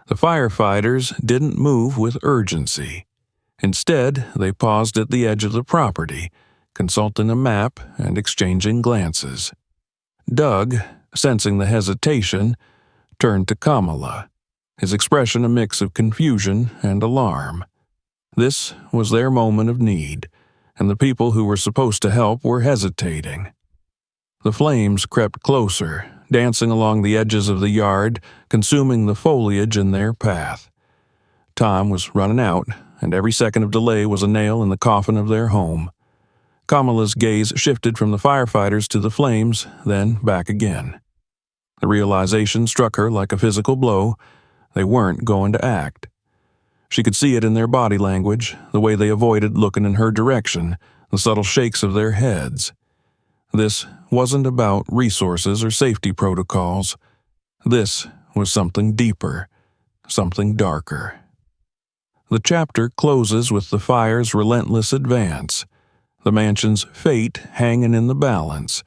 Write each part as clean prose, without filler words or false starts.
The firefighters didn't move with urgency. Instead, they paused at the edge of the property, consulting a map and exchanging glances. Doug, sensing the hesitation, turned to Kamala, his expression a mix of confusion and alarm. This was their moment of need, and the people who were supposed to help were hesitating. The flames crept closer, dancing along the edges of the yard, consuming the foliage in their path. Time was running out, and every second of delay was a nail in the coffin of their home. Kamala's gaze shifted from the firefighters to the flames, then back again. The realization struck her like a physical blow. They weren't going to act. She could see it in their body language, the way they avoided looking in her direction, the subtle shakes of their heads. This wasn't about resources or safety protocols. This was something deeper, something darker. The chapter closes with the fire's relentless advance, the mansion's fate hanging in the balance,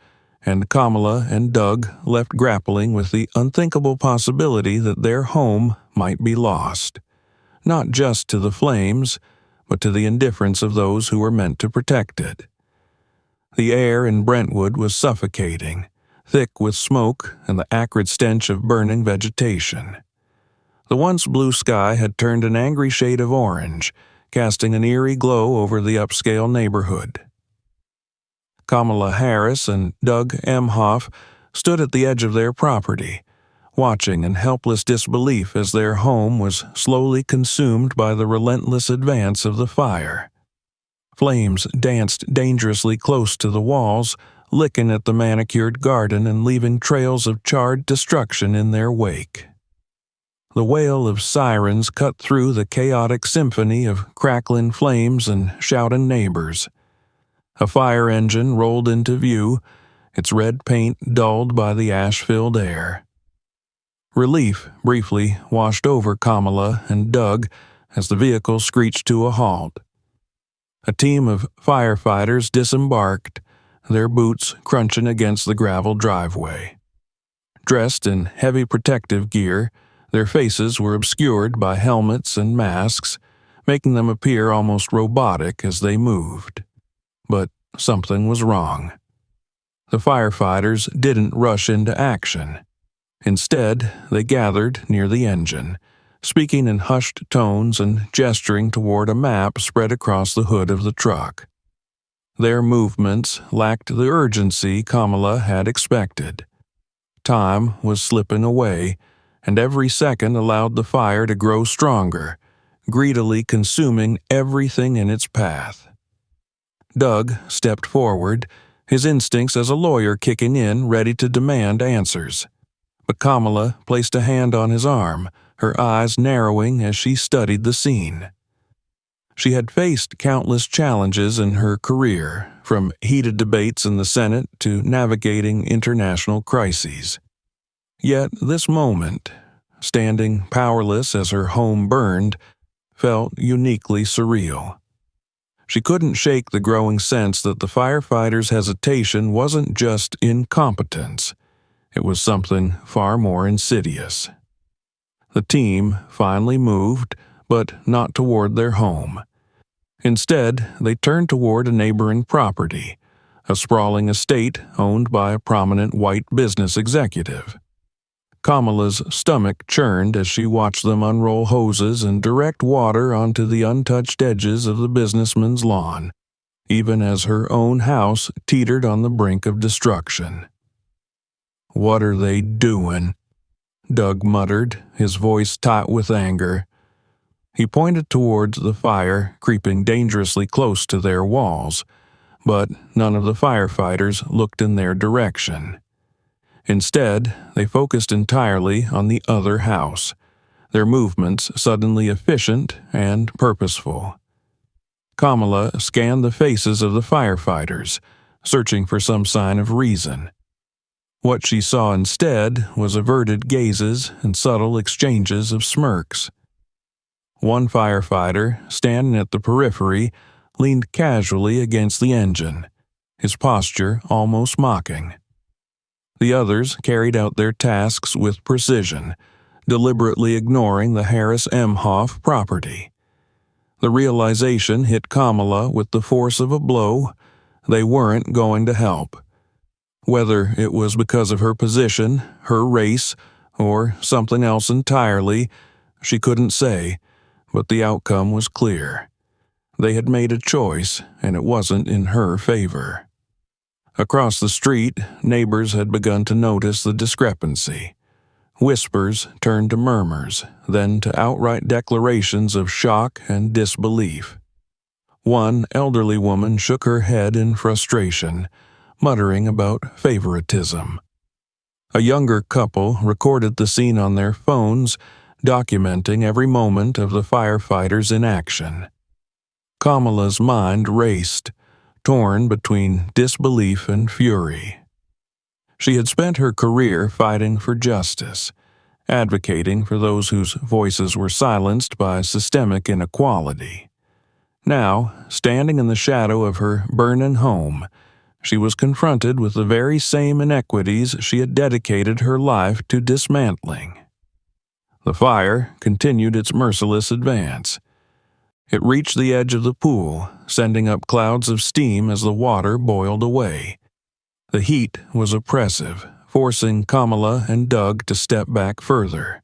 and Kamala and Doug left grappling with the unthinkable possibility that their home might be lost, not just to the flames, but to the indifference of those who were meant to protect it. The air in Brentwood was suffocating, thick with smoke and the acrid stench of burning vegetation. The once blue sky had turned an angry shade of orange, casting an eerie glow over the upscale neighborhood. Kamala Harris and Doug Emhoff stood at the edge of their property, watching in helpless disbelief as their home was slowly consumed by the relentless advance of the fire. Flames danced dangerously close to the walls, licking at the manicured garden and leaving trails of charred destruction in their wake. The wail of sirens cut through the chaotic symphony of crackling flames and shouting neighbors. A fire engine rolled into view, its red paint dulled by the ash-filled air. Relief briefly washed over Kamala and Doug as the vehicle screeched to a halt. A team of firefighters disembarked, their boots crunching against the gravel driveway. Dressed in heavy protective gear, their faces were obscured by helmets and masks, making them appear almost robotic as they moved. But something was wrong. The firefighters didn't rush into action. Instead, they gathered near the engine, speaking in hushed tones and gesturing toward a map spread across the hood of the truck. Their movements lacked the urgency Kamala had expected. Time was slipping away, and every second allowed the fire to grow stronger, greedily consuming everything in its path. Doug stepped forward, his instincts as a lawyer kicking in, ready to demand answers. But Kamala placed a hand on his arm, her eyes narrowing as she studied the scene. She had faced countless challenges in her career, from heated debates in the Senate to navigating international crises. Yet this moment, standing powerless as her home burned, felt uniquely surreal. She couldn't shake the growing sense that the firefighters' hesitation wasn't just incompetence. It was something far more insidious. The team finally moved, but not toward their home. Instead, they turned toward a neighboring property, a sprawling estate owned by a prominent white business executive. Kamala's stomach churned as she watched them unroll hoses and direct water onto the untouched edges of the businessman's lawn, even as her own house teetered on the brink of destruction. "What are they doing?" Doug muttered, his voice taut with anger. He pointed towards the fire creeping dangerously close to their walls, but none of the firefighters looked in their direction. Instead, they focused entirely on the other house, their movements suddenly efficient and purposeful. Kamala scanned the faces of the firefighters, searching for some sign of reason. What she saw instead was averted gazes and subtle exchanges of smirks. One firefighter, standing at the periphery, leaned casually against the engine, his posture almost mocking. The others carried out their tasks with precision, deliberately ignoring the Harris Emhoff property. The realization hit Kamala with the force of a blow. They weren't going to help. Whether it was because of her position, her race, or something else entirely, she couldn't say, but the outcome was clear. They had made a choice, and it wasn't in her favor. Across the street, neighbors had begun to notice the discrepancy. Whispers turned to murmurs, then to outright declarations of shock and disbelief. One elderly woman shook her head in frustration, muttering about favoritism. A younger couple recorded the scene on their phones, documenting every moment of the firefighters in action. Kamala's mind raced, torn between disbelief and fury. She had spent her career fighting for justice, advocating for those whose voices were silenced by systemic inequality. Now, standing in the shadow of her burning home, she was confronted with the very same inequities she had dedicated her life to dismantling. The fire continued its merciless advance. It reached the edge of the pool, sending up clouds of steam as the water boiled away. The heat was oppressive, forcing Kamala and Doug to step back further.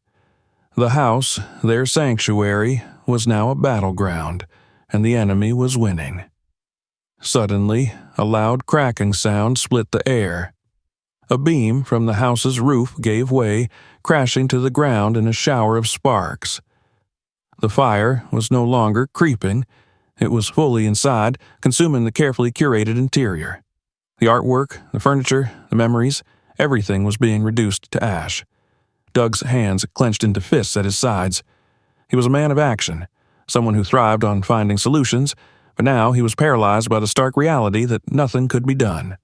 The house, their sanctuary, was now a battleground, and the enemy was winning. Suddenly, a loud cracking sound split the air. A beam from the house's roof gave way, crashing to the ground in a shower of sparks. The fire was no longer creeping. It was fully inside, consuming the carefully curated interior. The artwork, the furniture, the memories, everything was being reduced to ash. Doug's hands clenched into fists at his sides. He was a man of action, someone who thrived on finding solutions, but now he was paralyzed by the stark reality that nothing could be done.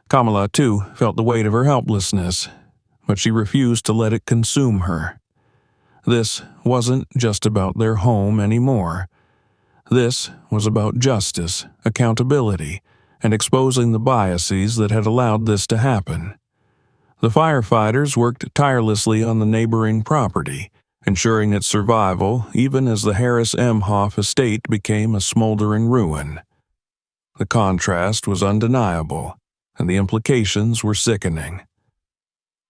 Kamala, too, felt the weight of her helplessness, but she refused to let it consume her. This wasn't just about their home anymore. This was about justice, accountability, and exposing the biases that had allowed this to happen. The firefighters worked tirelessly on the neighboring property, ensuring its survival even as the Harris Emhoff estate became a smoldering ruin. The contrast was undeniable, and the implications were sickening.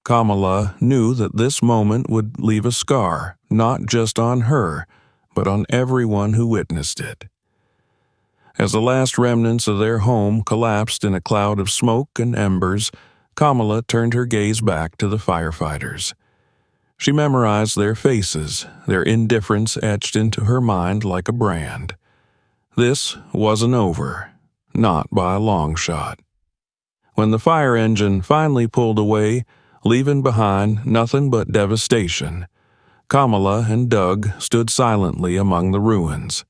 Kamala knew that this moment would leave a scar, not just on her, but on everyone who witnessed it. As the last remnants of their home collapsed in a cloud of smoke and embers, Kamala turned her gaze back to the firefighters. She memorized their faces, their indifference etched into her mind like a brand. This wasn't over, not by a long shot. When the fire engine finally pulled away, leaving behind nothing but devastation, Kamala and Doug stood silently among the ruins.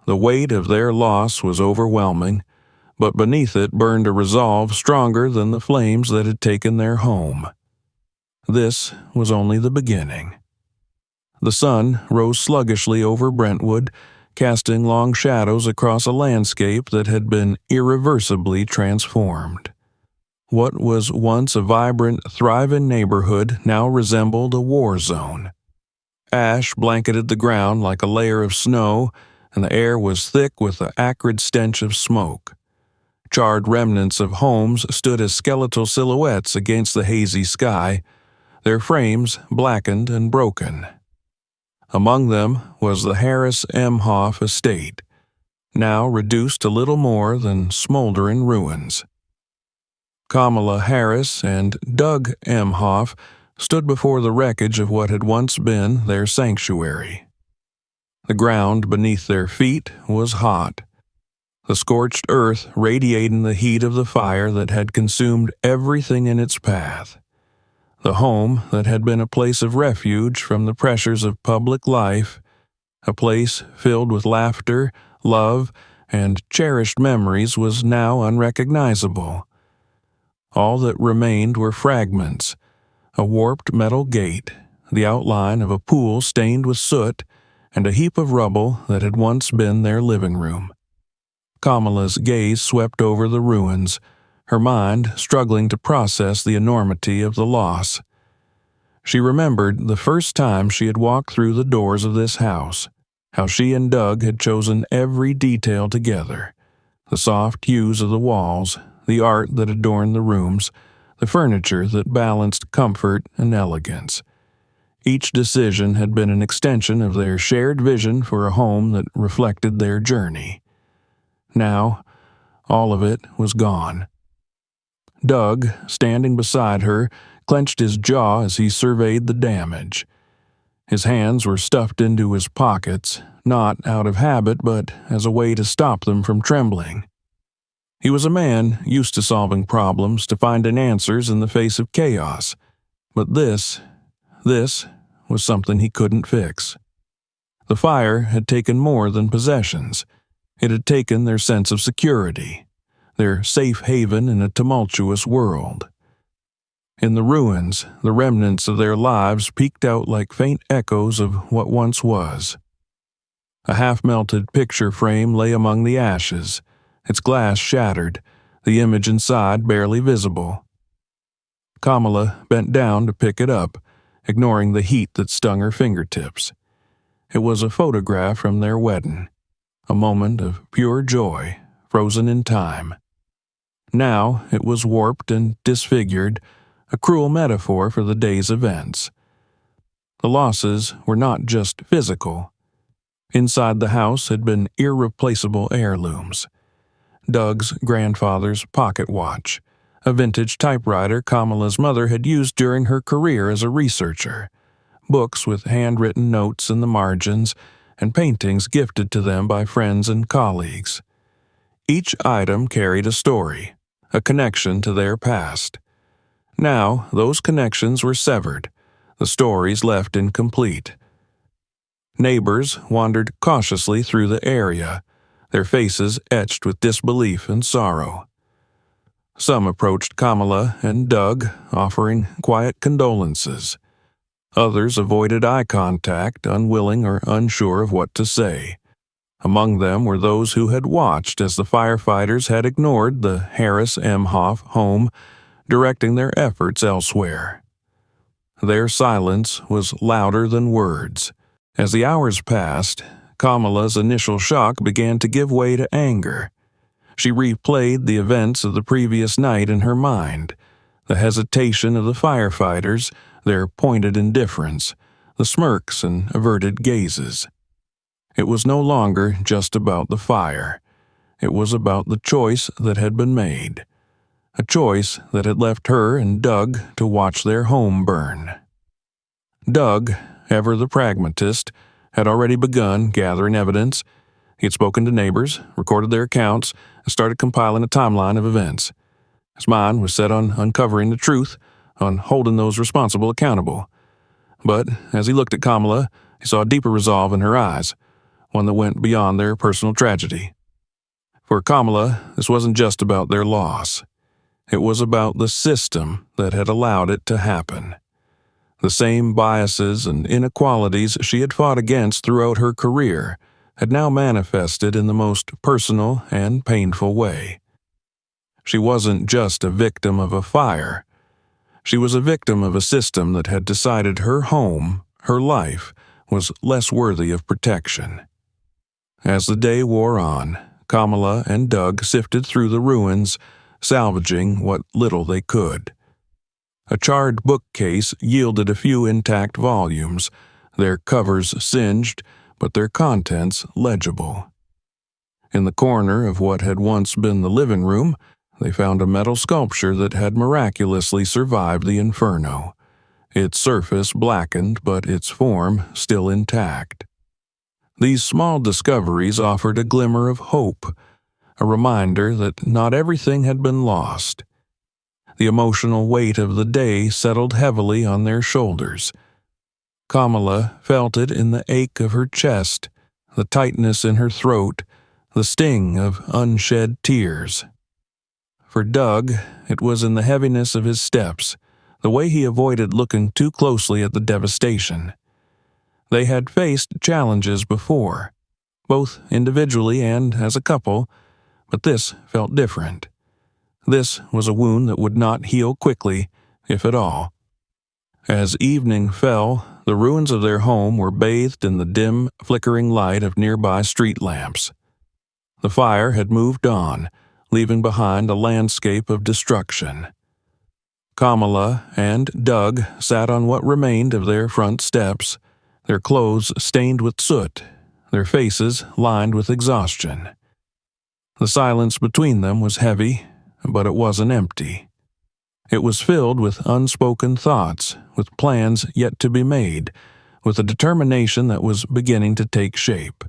The weight of their loss was overwhelming, but beneath it burned a resolve stronger than the flames that had taken their home. This was only the beginning. The sun rose sluggishly over Brentwood, casting long shadows across a landscape that had been irreversibly transformed. What was once a vibrant, thriving neighborhood now resembled a war zone. Ash blanketed the ground like a layer of snow, and the air was thick with the acrid stench of smoke. Charred remnants of homes stood as skeletal silhouettes against the hazy sky, their frames blackened and broken. Among them was the Harris Emhoff estate, now reduced to little more than smoldering ruins. Kamala Harris and Doug Emhoff stood before the wreckage of what had once been their sanctuary. The ground beneath their feet was hot, the scorched earth radiating the heat of the fire that had consumed everything in its path. The home that had been a place of refuge from the pressures of public life, a place filled with laughter, love, and cherished memories, was now unrecognizable. All that remained were fragments, a warped metal gate, the outline of a pool stained with soot, and a heap of rubble that had once been their living room. Kamala's gaze swept over the ruins, her mind struggling to process the enormity of the loss. She remembered the first time she had walked through the doors of this house, how she and Doug had chosen every detail together: the soft hues of the walls, the art that adorned the rooms, the furniture that balanced comfort and elegance. Each decision had been an extension of their shared vision for a home that reflected their journey. Now, all of it was gone. Doug, standing beside her, clenched his jaw as he surveyed the damage. His hands were stuffed into his pockets, not out of habit but as a way to stop them from trembling. He was a man used to solving problems, to finding answers in the face of chaos, but this was something he couldn't fix. The fire had taken more than possessions. It had taken their sense of security, their safe haven in a tumultuous world. In the ruins, the remnants of their lives peeked out like faint echoes of what once was. A half-melted picture frame lay among the ashes, its glass shattered, the image inside barely visible. Kamala bent down to pick it up, ignoring the heat that stung her fingertips. It was a photograph from their wedding, a moment of pure joy, frozen in time. Now it was warped and disfigured, a cruel metaphor for the day's events. The losses were not just physical. Inside the house had been irreplaceable heirlooms. Doug's grandfather's pocket watch, a vintage typewriter Kamala's mother had used during her career as a researcher, books with handwritten notes in the margins, and paintings gifted to them by friends and colleagues. Each item carried a story, a connection to their past. Now, those connections were severed, the stories left incomplete. Neighbors wandered cautiously through the area, their faces etched with disbelief and sorrow. Some approached Kamala and Doug, offering quiet condolences. Others avoided eye contact, unwilling or unsure of what to say. Among them were those who had watched as the firefighters had ignored the Harris Emhoff home, directing their efforts elsewhere. Their silence was louder than words. As the hours passed, Kamala's initial shock began to give way to anger. She replayed the events of the previous night in her mind: the hesitation of the firefighters, their pointed indifference, the smirks and averted gazes. It was no longer just about the fire. It was about the choice that had been made, a choice that had left her and Doug to watch their home burn. Doug, ever the pragmatist, had already begun gathering evidence. He had spoken to neighbors, recorded their accounts, and started compiling a timeline of events. His mind was set on uncovering the truth, on holding those responsible accountable. But as he looked at Kamala, he saw a deeper resolve in her eyes, one that went beyond their personal tragedy. For Kamala, this wasn't just about their loss. It was about the system that had allowed it to happen. The same biases and inequalities she had fought against throughout her career had now manifested in the most personal and painful way. She wasn't just a victim of a fire. She was a victim of a system that had decided her home, her life, was less worthy of protection. As the day wore on, Kamala and Doug sifted through the ruins, salvaging what little they could. A charred bookcase yielded a few intact volumes, their covers singed, but their contents legible. In the corner of what had once been the living room, they found a metal sculpture that had miraculously survived the inferno, its surface blackened but its form still intact. These small discoveries offered a glimmer of hope, a reminder that not everything had been lost. The emotional weight of the day settled heavily on their shoulders. Kamala felt it in the ache of her chest, the tightness in her throat, the sting of unshed tears. For Doug, it was in the heaviness of his steps, the way he avoided looking too closely at the devastation. They had faced challenges before, both individually and as a couple, but this felt different. This was a wound that would not heal quickly, if at all. As evening fell, the ruins of their home were bathed in the dim, flickering light of nearby street lamps. The fire had moved on, leaving behind a landscape of destruction. Kamala and Doug sat on what remained of their front steps, their clothes stained with soot, their faces lined with exhaustion. The silence between them was heavy, but it wasn't empty. It was filled with unspoken thoughts, with plans yet to be made, with a determination that was beginning to take shape.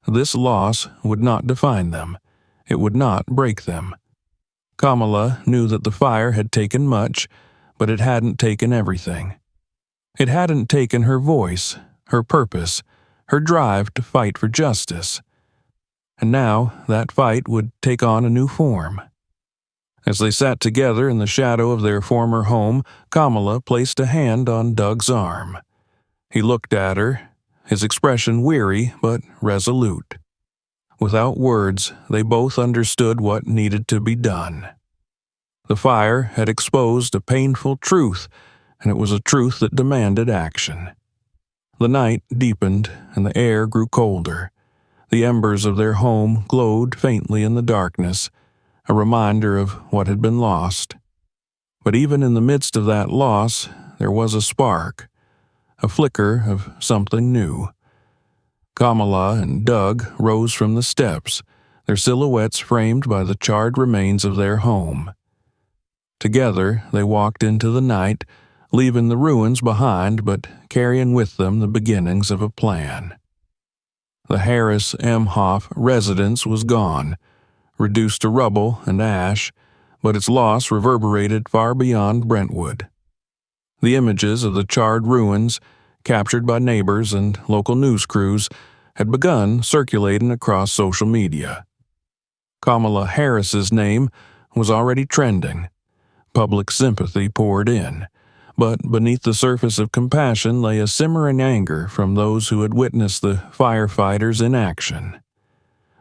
This loss would not define them. It would not break them. Kamala knew that the fire had taken much, but it hadn't taken everything. It hadn't taken her voice, her purpose, her drive to fight for justice. And now that fight would take on a new form. As they sat together in the shadow of their former home, Kamala placed a hand on Doug's arm. He looked at her, his expression weary but resolute. Without words, they both understood what needed to be done. The fire had exposed a painful truth, and it was a truth that demanded action. The night deepened, and the air grew colder. The embers of their home glowed faintly in the darkness, a reminder of what had been lost. But even in the midst of that loss, there was a spark, a flicker of something new. Kamala and Doug rose from the steps, their silhouettes framed by the charred remains of their home. Together, they walked into the night, leaving the ruins behind but carrying with them the beginnings of a plan. The Harris Emhoff residence was gone, reduced to rubble and ash, but its loss reverberated far beyond Brentwood. The images of the charred ruins, captured by neighbors and local news crews, had begun circulating across social media. Kamala Harris's name was already trending. Public sympathy poured in, but beneath the surface of compassion lay a simmering anger from those who had witnessed the firefighters in action.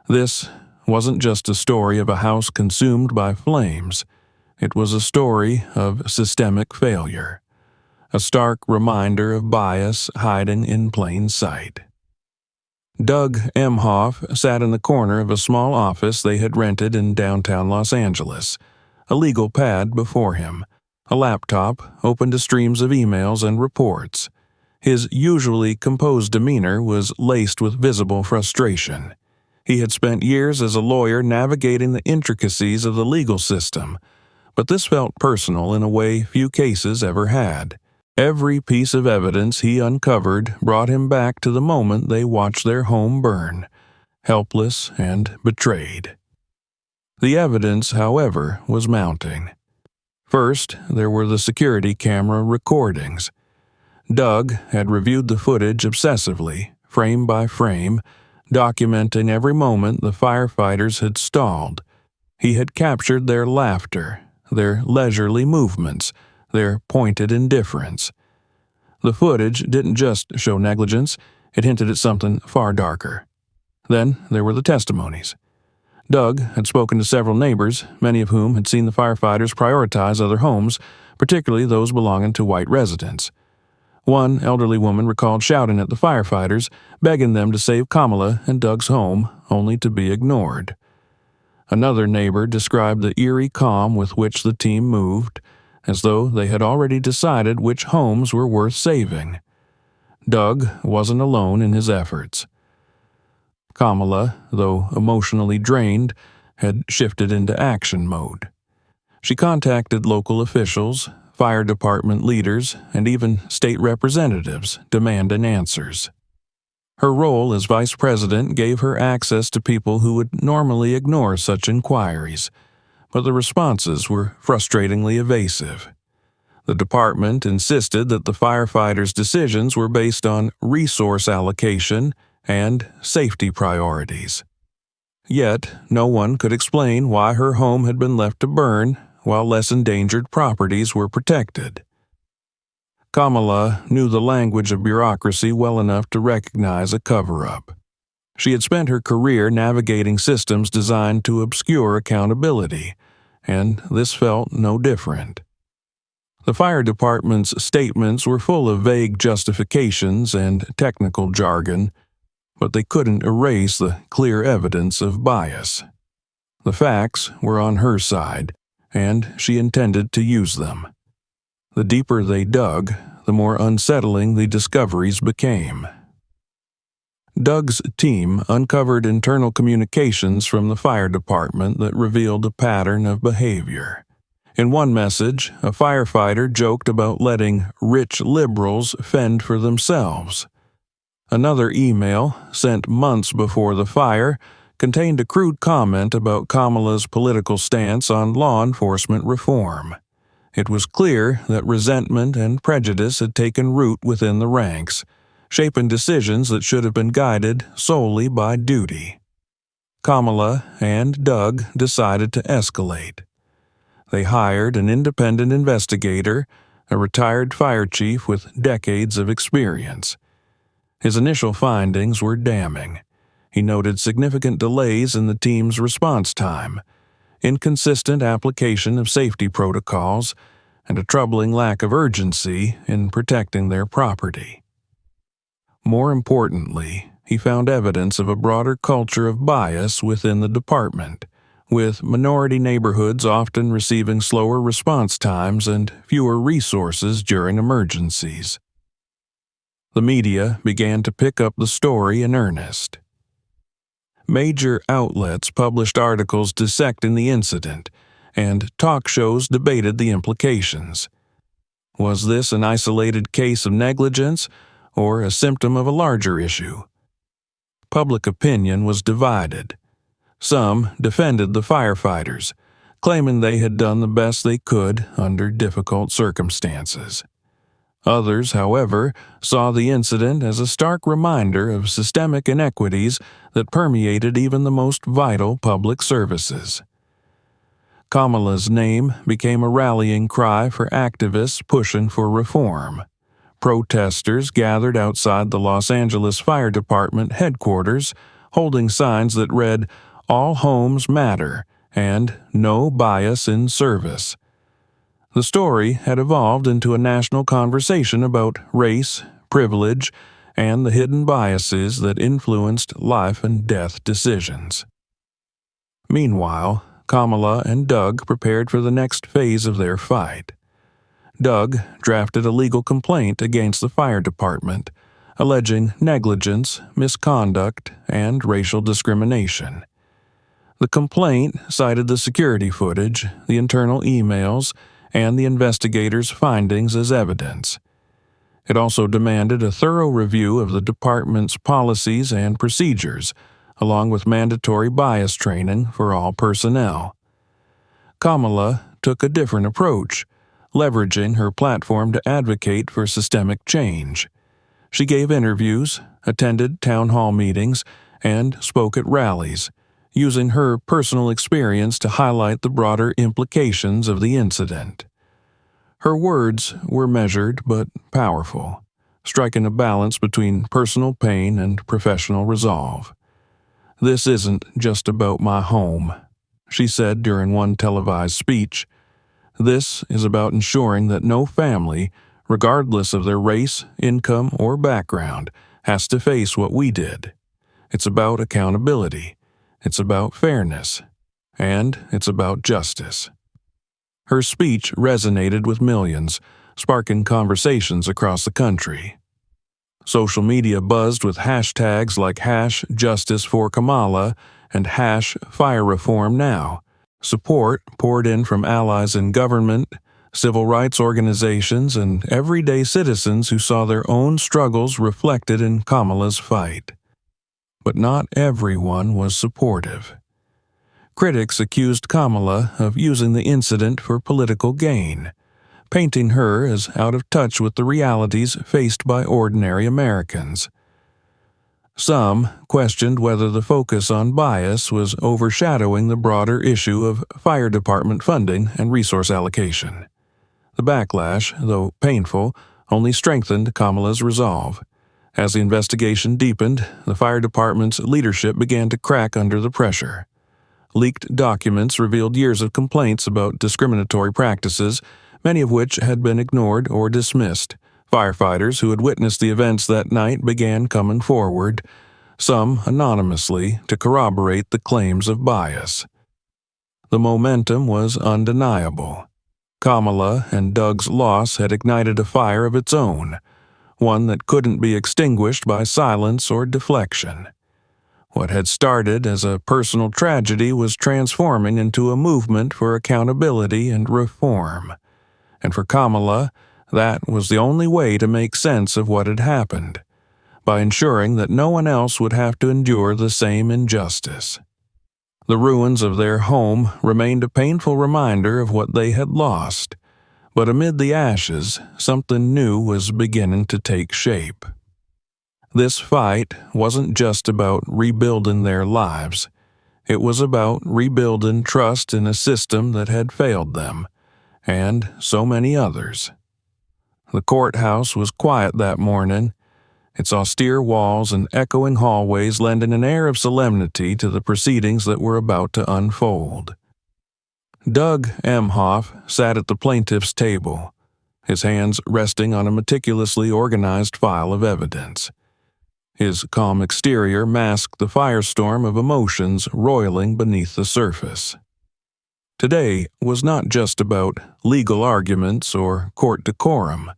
This wasn't just a story of a house consumed by flames. It was a story of systemic failure, a stark reminder of bias hiding in plain sight. Doug Emhoff sat in the corner of a small office they had rented in downtown Los Angeles, a legal pad before him, a laptop open to streams of emails and reports. His usually composed demeanor was laced with visible frustration. He had spent years as a lawyer navigating the intricacies of the legal system, but this felt personal in a way few cases ever had. Every piece of evidence he uncovered brought him back to the moment they watched their home burn, helpless and betrayed. The evidence, however, was mounting. First, there were the security camera recordings. Doug had reviewed the footage obsessively, frame by frame, documenting every moment the firefighters had stalled. He had captured their laughter, their leisurely movements, their pointed indifference. The footage didn't just show negligence, it hinted at something far darker. Then there were the testimonies. Doug had spoken to several neighbors, many of whom had seen the firefighters prioritize other homes, particularly those belonging to white residents. One elderly woman recalled shouting at the firefighters, begging them to save Kamala and Doug's home, only to be ignored. Another neighbor described the eerie calm with which the team moved, as though they had already decided which homes were worth saving. Doug wasn't alone in his efforts. Kamala, though emotionally drained, had shifted into action mode. She contacted local officials, fire department leaders, and even state representatives, demanding answers. Her role as vice president gave her access to people who would normally ignore such inquiries, but the responses were frustratingly evasive. The department insisted that the firefighters' decisions were based on resource allocation and safety priorities. Yet, no one could explain why her home had been left to burn while less endangered properties were protected. Kamala knew the language of bureaucracy well enough to recognize a cover-up. She had spent her career navigating systems designed to obscure accountability, and this felt no different. The fire department's statements were full of vague justifications and technical jargon, but they couldn't erase the clear evidence of bias. The facts were on her side, and she intended to use them. The deeper they dug, the more unsettling the discoveries became. Doug's team uncovered internal communications from the fire department that revealed a pattern of behavior. In one message, a firefighter joked about letting rich liberals fend for themselves. Another email, sent months before the fire, contained a crude comment about Kamala's political stance on law enforcement reform. It was clear that resentment and prejudice had taken root within the ranks, shaping decisions that should have been guided solely by duty. Kamala and Doug decided to escalate. They hired an independent investigator, a retired fire chief with decades of experience. His initial findings were damning. He noted significant delays in the team's response time, inconsistent application of safety protocols, and a troubling lack of urgency in protecting their property. More importantly, he found evidence of a broader culture of bias within the department, with minority neighborhoods often receiving slower response times and fewer resources during emergencies. The media began to pick up the story in earnest. Major outlets published articles dissecting the incident, and talk shows debated the implications. Was this an isolated case of negligence or a symptom of a larger issue? Public opinion was divided. Some defended the firefighters, claiming they had done the best they could under difficult circumstances. Others, however, saw the incident as a stark reminder of systemic inequities that permeated even the most vital public services. Kamala's name became a rallying cry for activists pushing for reform. Protesters gathered outside the Los Angeles Fire Department headquarters, holding signs that read, "All homes matter," and "No bias in service." The story had evolved into a national conversation about race, privilege, and the hidden biases that influenced life and death decisions. Meanwhile, Kamala and Doug prepared for the next phase of their fight. Doug drafted a legal complaint against the fire department, alleging negligence, misconduct, and racial discrimination. The complaint cited the security footage, the internal emails, and the investigators' findings as evidence. It also demanded a thorough review of the department's policies and procedures, along with mandatory bias training for all personnel. Kamala took a different approach, leveraging her platform to advocate for systemic change. She gave interviews, attended town hall meetings, and spoke at rallies, using her personal experience to highlight the broader implications of the incident. Her words were measured but powerful, striking a balance between personal pain and professional resolve. "This isn't just about my home," she said during one televised speech. "This is about ensuring that no family, regardless of their race, income, or background, has to face what we did. It's about accountability. It's about fairness, and it's about justice." Her speech resonated with millions, sparking conversations across the country. Social media buzzed with hashtags like #JusticeForKamala and #FireReformNow. Support poured in from allies in government, civil rights organizations, and everyday citizens who saw their own struggles reflected in Kamala's fight. But not everyone was supportive. Critics accused Kamala of using the incident for political gain, painting her as out of touch with the realities faced by ordinary Americans. Some questioned whether the focus on bias was overshadowing the broader issue of fire department funding and resource allocation. The backlash, though painful, only strengthened Kamala's resolve. As the investigation deepened, the fire department's leadership began to crack under the pressure. Leaked documents revealed years of complaints about discriminatory practices, many of which had been ignored or dismissed. Firefighters who had witnessed the events that night began coming forward, some anonymously, to corroborate the claims of bias. The momentum was undeniable. Kamala and Doug's loss had ignited a fire of its own, one that couldn't be extinguished by silence or deflection. What had started as a personal tragedy was transforming into a movement for accountability and reform. And for Kamala, that was the only way to make sense of what had happened, by ensuring that no one else would have to endure the same injustice. The ruins of their home remained a painful reminder of what they had lost, but amid the ashes, something new was beginning to take shape. This fight wasn't just about rebuilding their lives. It was about rebuilding trust in a system that had failed them, and so many others. The courthouse was quiet that morning, its austere walls and echoing hallways lending an air of solemnity to the proceedings that were about to unfold. Doug Emhoff sat at the plaintiff's table, his hands resting on a meticulously organized file of evidence. His calm exterior masked the firestorm of emotions roiling beneath the surface. Today was not just about legal arguments or court decorum.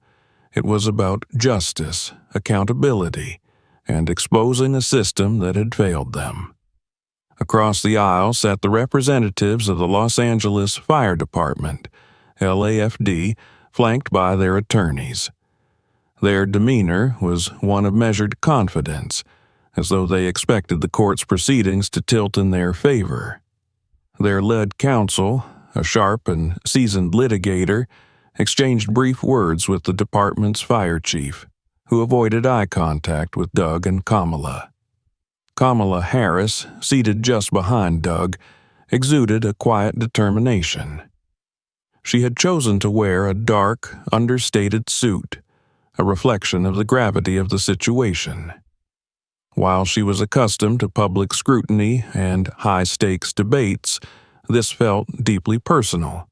It was about justice, accountability, and exposing a system that had failed them. Across the aisle sat the representatives of the Los Angeles Fire Department, LAFD, flanked by their attorneys. Their demeanor was one of measured confidence, as though they expected the court's proceedings to tilt in their favor. Their lead counsel, a sharp and seasoned litigator, exchanged brief words with the department's fire chief, who avoided eye contact with Doug and Kamala. Kamala Harris, seated just behind Doug, exuded a quiet determination. She had chosen to wear a dark, understated suit, a reflection of the gravity of the situation. While she was accustomed to public scrutiny and high-stakes debates, this felt deeply personal.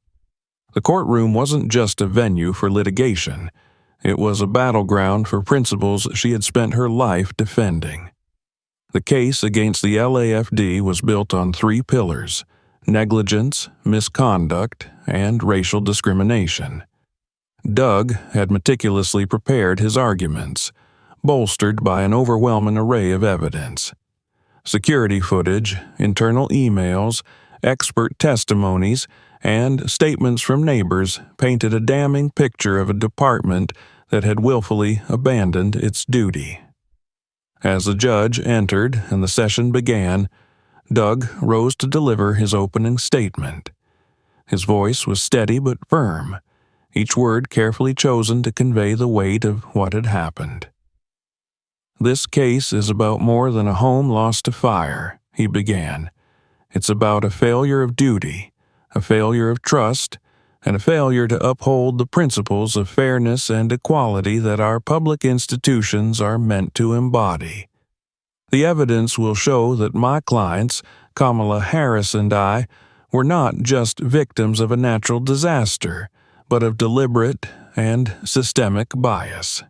The courtroom wasn't just a venue for litigation. It was a battleground for principles she had spent her life defending. The case against the LAFD was built on 3 pillars: negligence, misconduct, and racial discrimination. Doug had meticulously prepared his arguments, bolstered by an overwhelming array of evidence. Security footage, internal emails, expert testimonies, and statements from neighbors painted a damning picture of a department that had willfully abandoned its duty. As the judge entered and the session began, Doug rose to deliver his opening statement. His voice was steady but firm, each word carefully chosen to convey the weight of what had happened. "This case is about more than a home lost to fire," he began. "It's about a failure of duty, a failure of trust, and a failure to uphold the principles of fairness and equality that our public institutions are meant to embody. The evidence will show that my clients, Kamala Harris and I, were not just victims of a natural disaster, but of deliberate and systemic bias."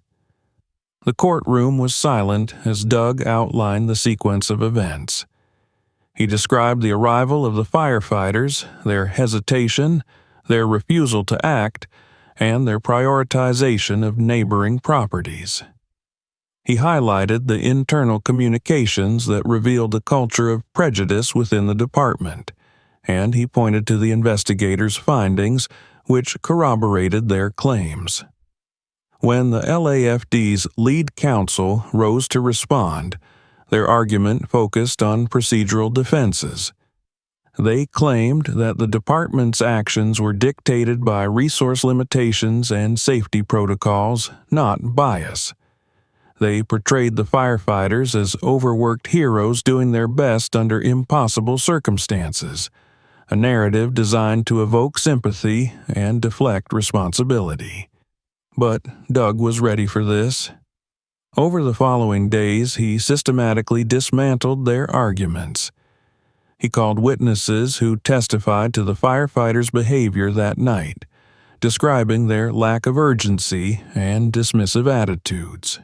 The courtroom was silent as Doug outlined the sequence of events. He described the arrival of the firefighters, their hesitation, their refusal to act, and their prioritization of neighboring properties. He highlighted the internal communications that revealed a culture of prejudice within the department, and he pointed to the investigators' findings, which corroborated their claims. When the LAFD's lead counsel rose to respond, their argument focused on procedural defenses. They claimed that the department's actions were dictated by resource limitations and safety protocols, not bias. They portrayed the firefighters as overworked heroes doing their best under impossible circumstances, a narrative designed to evoke sympathy and deflect responsibility. But Doug was ready for this. Over the following days, he systematically dismantled their arguments. He called witnesses who testified to the firefighters' behavior that night, describing their lack of urgency and dismissive attitudes.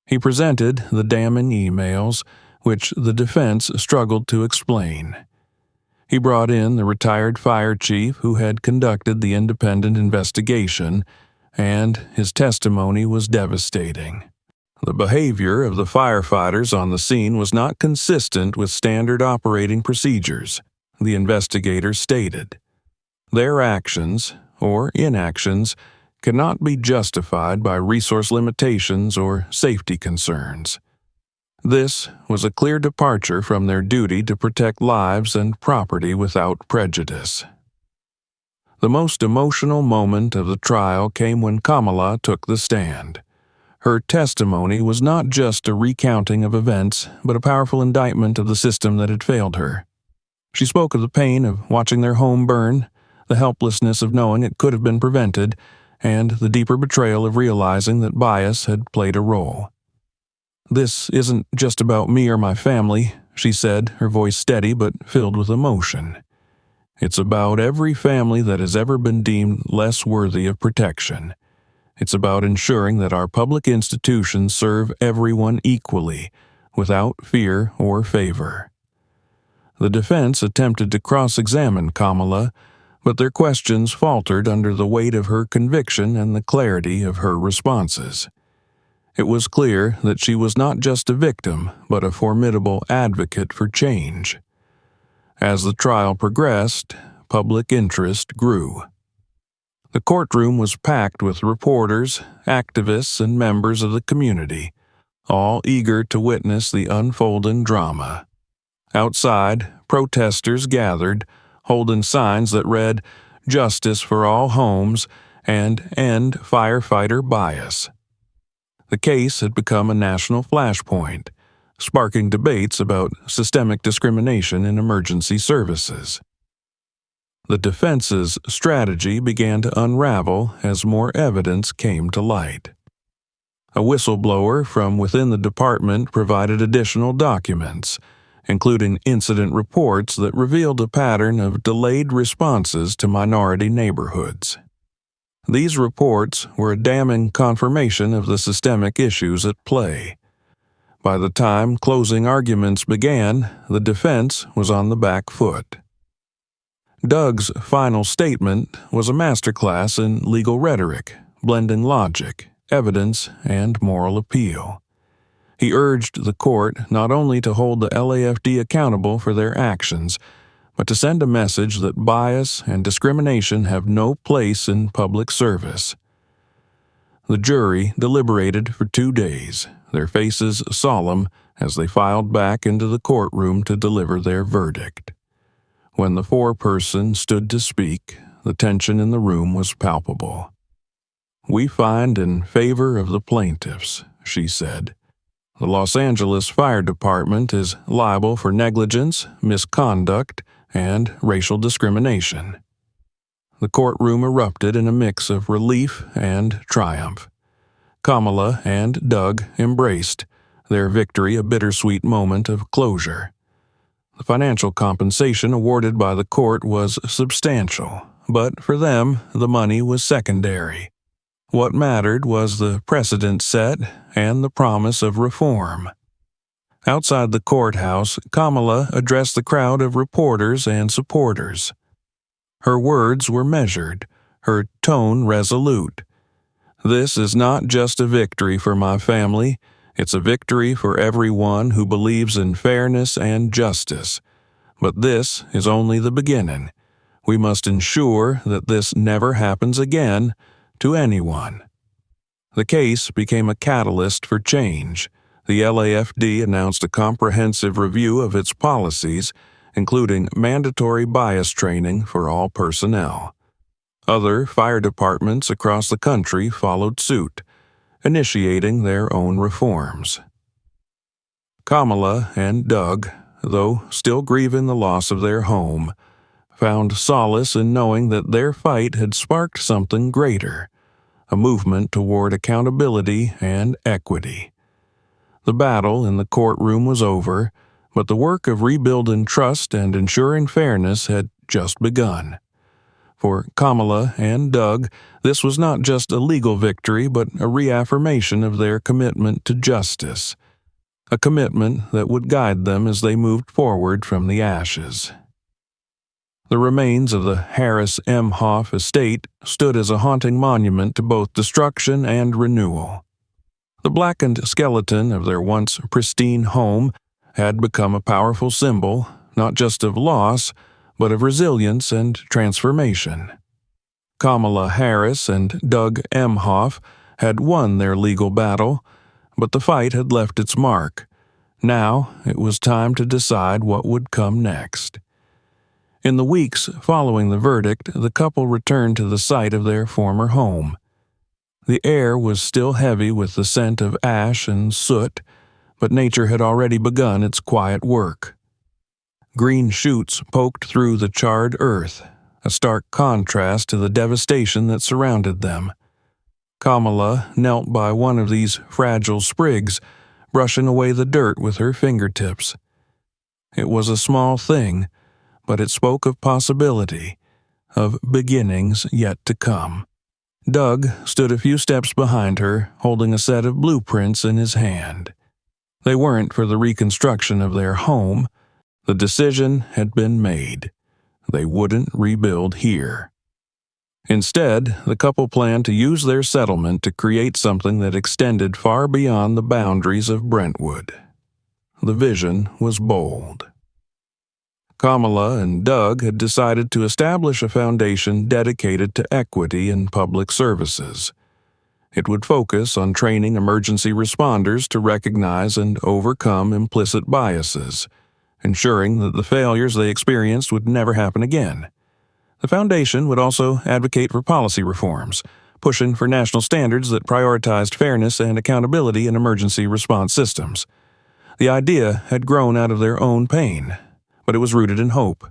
He presented the damning emails, which the defense struggled to explain. He brought in the retired fire chief who had conducted the independent investigation, and his testimony was devastating. The behavior of the firefighters on the scene was not consistent with standard operating procedures, the investigators stated. Their actions, or inactions, cannot be justified by resource limitations or safety concerns. This was a clear departure from their duty to protect lives and property without prejudice. The most emotional moment of the trial came when Kamala took the stand. Her testimony was not just a recounting of events, but a powerful indictment of the system that had failed her. She spoke of the pain of watching their home burn, the helplessness of knowing it could have been prevented, and the deeper betrayal of realizing that bias had played a role. "This isn't just about me or my family," she said, her voice steady but filled with emotion. "It's about every family that has ever been deemed less worthy of protection. It's about ensuring that our public institutions serve everyone equally, without fear or favor." The defense attempted to cross-examine Kamala, but their questions faltered under the weight of her conviction and the clarity of her responses. It was clear that she was not just a victim, but a formidable advocate for change. As the trial progressed, public interest grew. The courtroom was packed with reporters, activists, and members of the community, all eager to witness the unfolding drama. Outside, protesters gathered, holding signs that read, "Justice for all homes" and "End firefighter bias." The case had become a national flashpoint, sparking debates about systemic discrimination in emergency services. The defense's strategy began to unravel as more evidence came to light. A whistleblower from within the department provided additional documents, including incident reports that revealed a pattern of delayed responses to minority neighborhoods. These reports were a damning confirmation of the systemic issues at play. By the time closing arguments began, the defense was on the back foot. Doug's final statement was a masterclass in legal rhetoric, blending logic, evidence, and moral appeal. He urged the court not only to hold the LAFD accountable for their actions, but to send a message that bias and discrimination have no place in public service. The jury deliberated for 2 days, their faces solemn as they filed back into the courtroom to deliver their verdict. When the foreperson stood to speak, the tension in the room was palpable. "We find in favor of the plaintiffs," she said. "The Los Angeles Fire Department is liable for negligence, misconduct, and racial discrimination." The courtroom erupted in a mix of relief and triumph. Kamala and Doug embraced, their victory a bittersweet moment of closure. The financial compensation awarded by the court was substantial, but for them, the money was secondary. What mattered was the precedent set and the promise of reform. Outside the courthouse, Kamala addressed the crowd of reporters and supporters. Her words were measured, her tone resolute. "This is not just a victory for my family, it's a victory for everyone who believes in fairness and justice. But this is only the beginning. We must ensure that this never happens again to anyone." The case became a catalyst for change. The LAFD announced a comprehensive review of its policies, including mandatory bias training for all personnel. Other fire departments across the country followed suit, initiating their own reforms. Kamala and Doug, though still grieving the loss of their home, found solace in knowing that their fight had sparked something greater, a movement toward accountability and equity. The battle in the courtroom was over, but the work of rebuilding trust and ensuring fairness had just begun. For Kamala and Doug, this was not just a legal victory, but a reaffirmation of their commitment to justice, a commitment that would guide them as they moved forward from the ashes. The remains of the Harris M. Hoff estate stood as a haunting monument to both destruction and renewal. The blackened skeleton of their once pristine home had become a powerful symbol, not just of loss, but of resilience and transformation. Kamala Harris and Doug M. Hoff had won their legal battle, but the fight had left its mark. Now it was time to decide what would come next. In the weeks following the verdict, the couple returned to the site of their former home. The air was still heavy with the scent of ash and soot, but nature had already begun its quiet work. Green shoots poked through the charred earth, a stark contrast to the devastation that surrounded them. Kamala knelt by one of these fragile sprigs, brushing away the dirt with her fingertips. It was a small thing, but it spoke of possibility, of beginnings yet to come. Doug stood a few steps behind her, holding a set of blueprints in his hand. They weren't for the reconstruction of their home. The decision had been made. They wouldn't rebuild here. Instead, the couple planned to use their settlement to create something that extended far beyond the boundaries of Brentwood. The vision was bold. Kamala and Doug had decided to establish a foundation dedicated to equity in public services. It would focus on training emergency responders to recognize and overcome implicit biases, ensuring that the failures they experienced would never happen again. The foundation would also advocate for policy reforms, pushing for national standards that prioritized fairness and accountability in emergency response systems. The idea had grown out of their own pain, but it was rooted in hope.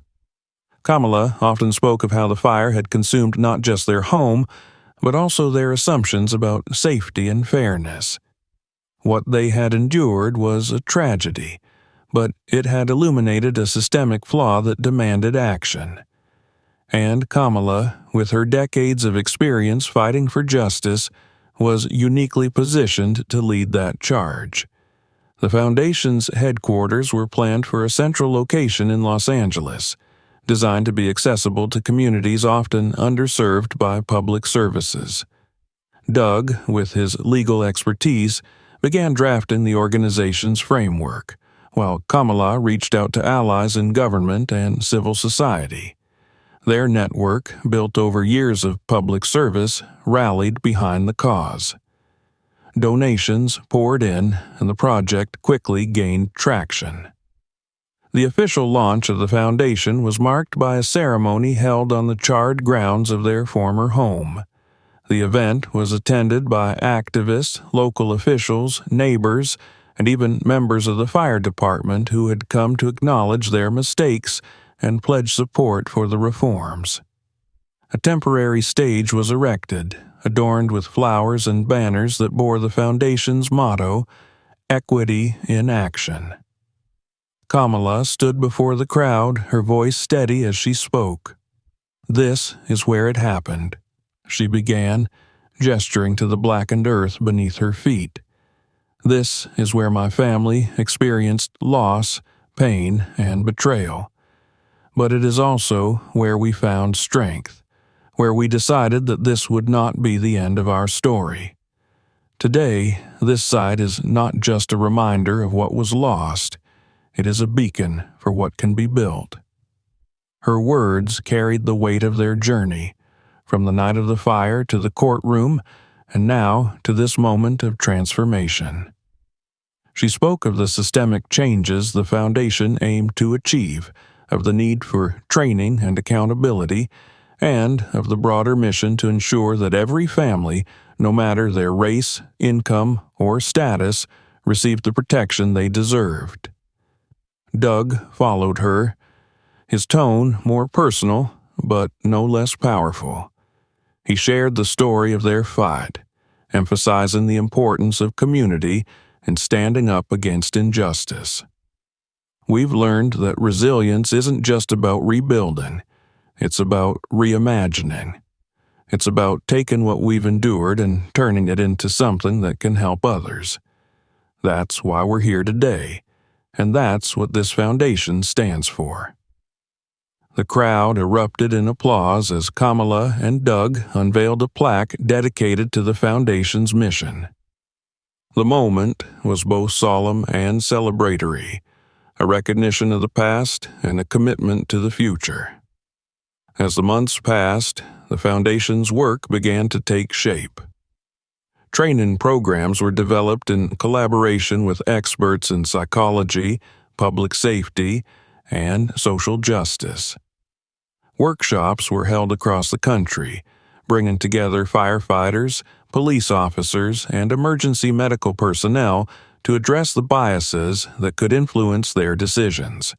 Kamala often spoke of how the fire had consumed not just their home, but also their assumptions about safety and fairness. What they had endured was a tragedy, but it had illuminated a systemic flaw that demanded action. And Kamala, with her decades of experience fighting for justice, was uniquely positioned to lead that charge. The foundation's headquarters were planned for a central location in Los Angeles, designed to be accessible to communities often underserved by public services. Doug, with his legal expertise, began drafting the organization's framework, while Kamala reached out to allies in government and civil society. Their network, built over years of public service, rallied behind the cause. Donations poured in, and the project quickly gained traction. The official launch of the foundation was marked by a ceremony held on the charred grounds of their former home. The event was attended by activists, local officials, neighbors, and even members of the fire department who had come to acknowledge their mistakes and pledge support for the reforms. A temporary stage was erected, adorned with flowers and banners that bore the foundation's motto, "Equity in Action." Kamala stood before the crowd, her voice steady as she spoke. "This is where it happened," she began, gesturing to the blackened earth beneath her feet. "This is where my family experienced loss, pain, and betrayal. But it is also where we found strength, where we decided that this would not be the end of our story. Today, this site is not just a reminder of what was lost, it is a beacon for what can be built." Her words carried the weight of their journey, from the night of the fire to the courtroom, and now to this moment of transformation. She spoke of the systemic changes the foundation aimed to achieve, of the need for training and accountability, and of the broader mission to ensure that every family, no matter their race, income, or status, received the protection they deserved. Doug followed her, his tone more personal, but no less powerful. He shared the story of their fight, emphasizing the importance of community and standing up against injustice. "We've learned that resilience isn't just about rebuilding. It's about reimagining. It's about taking what we've endured and turning it into something that can help others. That's why we're here today, and that's what this foundation stands for. The crowd erupted in applause as Kamala and Doug unveiled a plaque dedicated to the foundation's mission. The moment was both solemn and celebratory, a recognition of the past and a commitment to the future. As the months passed, the foundation's work began to take shape. Training programs were developed in collaboration with experts in psychology, public safety, and social justice. Workshops were held across the country, bringing together firefighters, police officers, and emergency medical personnel to address the biases that could influence their decisions.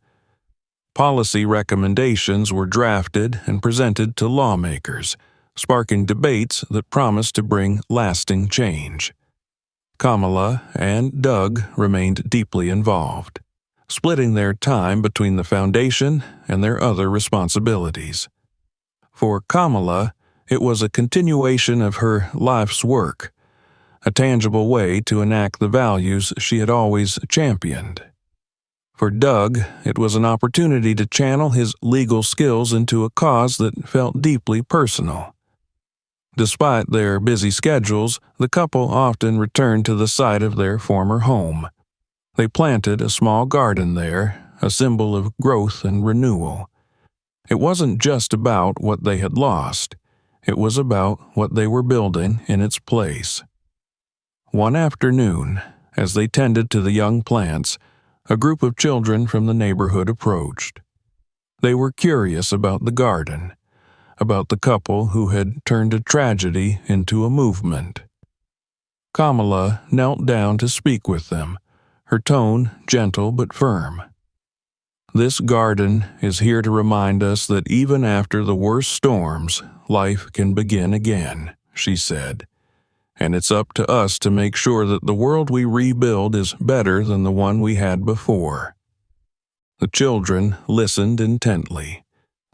Policy recommendations were drafted and presented to lawmakers, sparking debates that promised to bring lasting change. Kamala and Doug remained deeply involved, splitting their time between the foundation and their other responsibilities. For Kamala, it was a continuation of her life's work, a tangible way to enact the values she had always championed. For Doug, it was an opportunity to channel his legal skills into a cause that felt deeply personal. Despite their busy schedules, the couple often returned to the site of their former home. They planted a small garden there, a symbol of growth and renewal. It wasn't just about what they had lost. It was about what they were building in its place. One afternoon, as they tended to the young plants, a group of children from the neighborhood approached. They were curious about the garden, about the couple who had turned a tragedy into a movement. Kamala knelt down to speak with them, her tone gentle but firm. "This garden is here to remind us that even after the worst storms, life can begin again," she said. "And it's up to us to make sure that the world we rebuild is better than the one we had before." The children listened intently,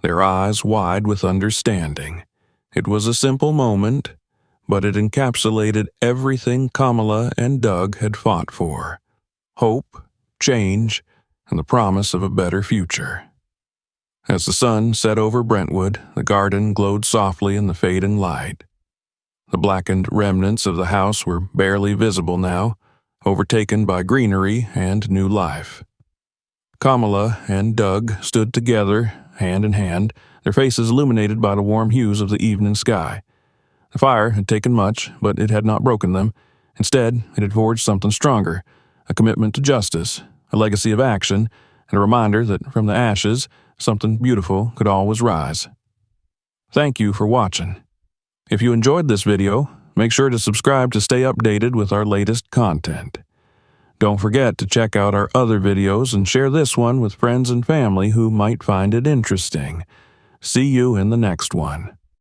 their eyes wide with understanding. It was a simple moment, but it encapsulated everything Kamala and Doug had fought for: hope, change, and the promise of a better future. As the sun set over Brentwood, the garden glowed softly in the fading light. The blackened remnants of the house were barely visible now, overtaken by greenery and new life. Kamala and Doug stood together, hand in hand, their faces illuminated by the warm hues of the evening sky. The fire had taken much, but it had not broken them. Instead, it had forged something stronger, a commitment to justice, a legacy of action, and a reminder that from the ashes, something beautiful could always rise. Thank you for watching. If you enjoyed this video, make sure to subscribe to stay updated with our latest content. Don't forget to check out our other videos and share this one with friends and family who might find it interesting. See you in the next one.